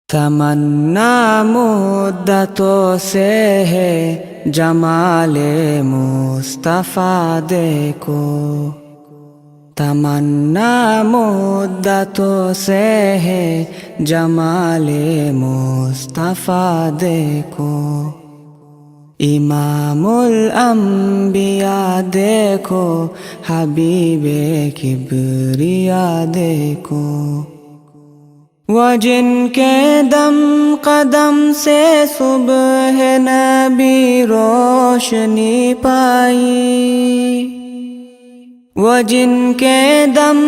تمنا مدتوں سے ہے جمال مصطفیٰ دیکھو، تمنا مدتوں سے ہے جمال مصطفیٰ دیکھو، امام الانبیاء دیکھو، حبیب کبریا دیکھو، وہ جن کے دم قدم سے صبح نبی روشنی پائی، وہ جن کے دم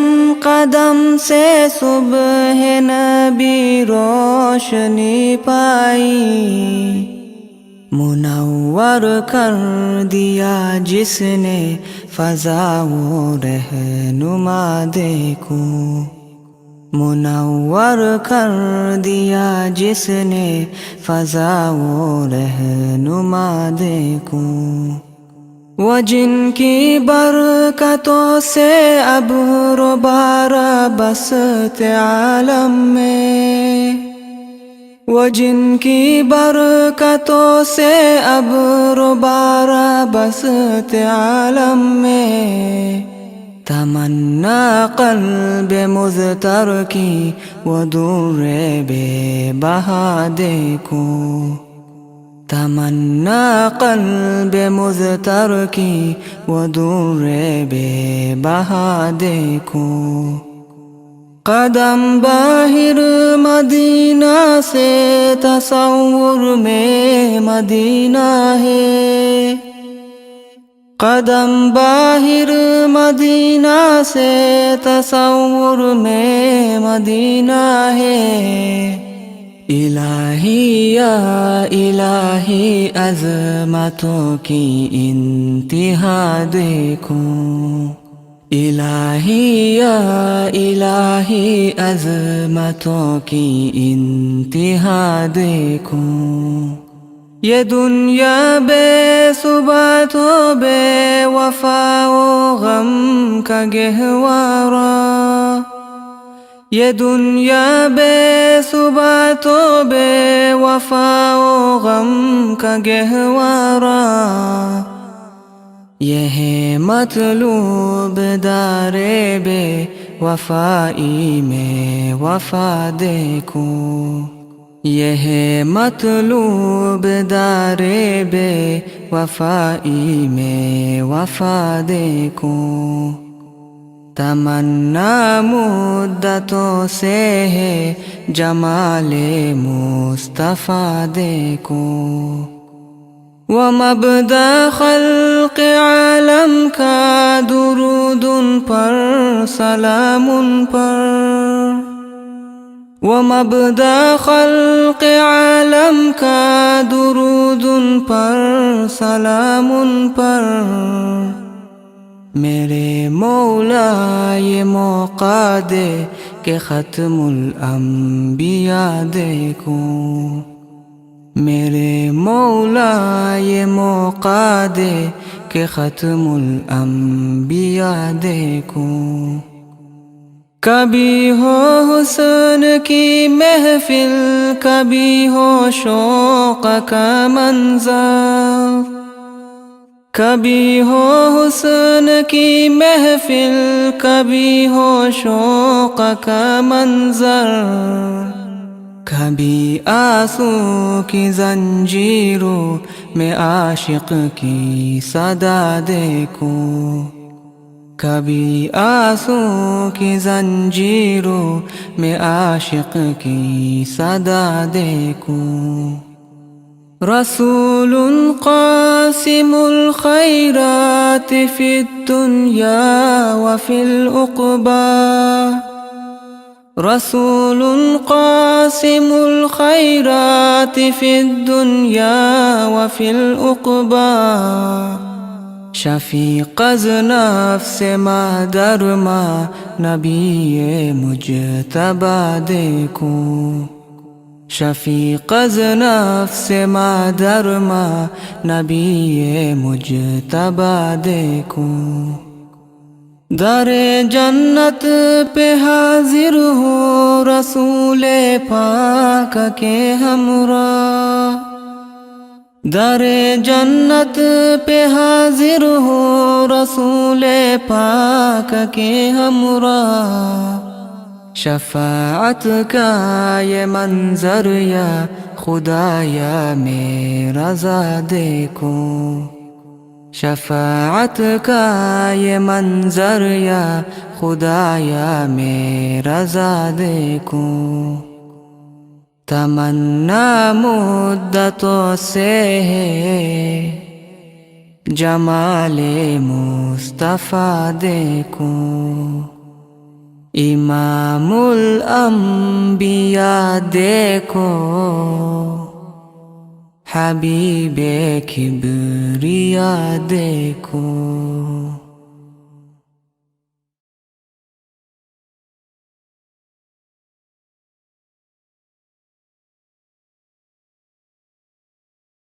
قدم سے صبح نبی روشنی پائی، منور کر دیا جس نے فضا و رہنما دیکھو، منور کر دیا جس نے فضا و رہنما دیکھو، وہ جن کی برکتوں سے ابر و بارہ بسط عالم میں، وہ جن کی برکتوں سے ابر و بارہ بسط عالم میں، تمنا قلب مضطر کی وہ در بے بہا دیکھو، تمنا قلب مضطر کی وہ در بے بہا دیکھو، قدم باہر مدینہ سے تصور میں مدینہ ہے، قدم باہر مدینہ سے تصور میں مدینہ ہے، الہی یا الہی عظمتوں کی انتہا دیکھو، الہی یا الہی عظمتوں کی انتہا دیکھو، یہ دنیا بے ثبات و بے وفا و غم کا گہوارہ، یہ دنیا بے ثبات و بے وفا و غم کا گہوارہ، یہ ہے مطلوب دار بے وفائی میں وفا دیکھو، یہ ہے مطلوب دار بے وفائی میں وفا دیکھو، تمنا مدتوں سے ہے جمال مصطفیٰ دیکھو، وہ مبدأ خلق عالم کا درود ان پر سلام ان پر، وہ مبدأ خلق عالم کا درود ان پر سلام ان پر، میرے مولا یہ موقع دے کہ ختم الانبیاء دیکھو، میرے مولا یہ موقع دے کہ ختم الانبیاء دیکھو، کبھی ہو حسن کی محفل، کبھی ہو شوق کا منظر، کبھی ہو حسن کی محفل، کبھی ہو شوق کا منظر، کبھی آنسو کی زنجیروں میں عاشق کی صدا دیکھو، کبھی آنسو کی زنجیروں میں عاشق کی صدا دیکھو، رسول قاسم الخیرات فی الدنیا وفی العقبی، رسول قاسم الخیرات فی الدنیا وفی العقبی، شفیق از نفس ماں در ماں نبی مجتبی دیکھو، شفیق از نفس ماں در ماں نبی مجتبی دیکھو، در جنت پہ حاضر ہو رسول پاک کے ہمراہ، در جنت پہ حاضر ہو رسول پاک کے ہمراہ، شفاعت کا یہ منظر یا خدایا میرا ذا دیکھو، شفاعت کا یہ منظر یا خدایا میرا ذا دیکھو، تمنا مدتوں سے ہے جمال مصطفیٰ دیکھوں، امام الانبیاء دیکھو، حبیب کبریا دیکھو۔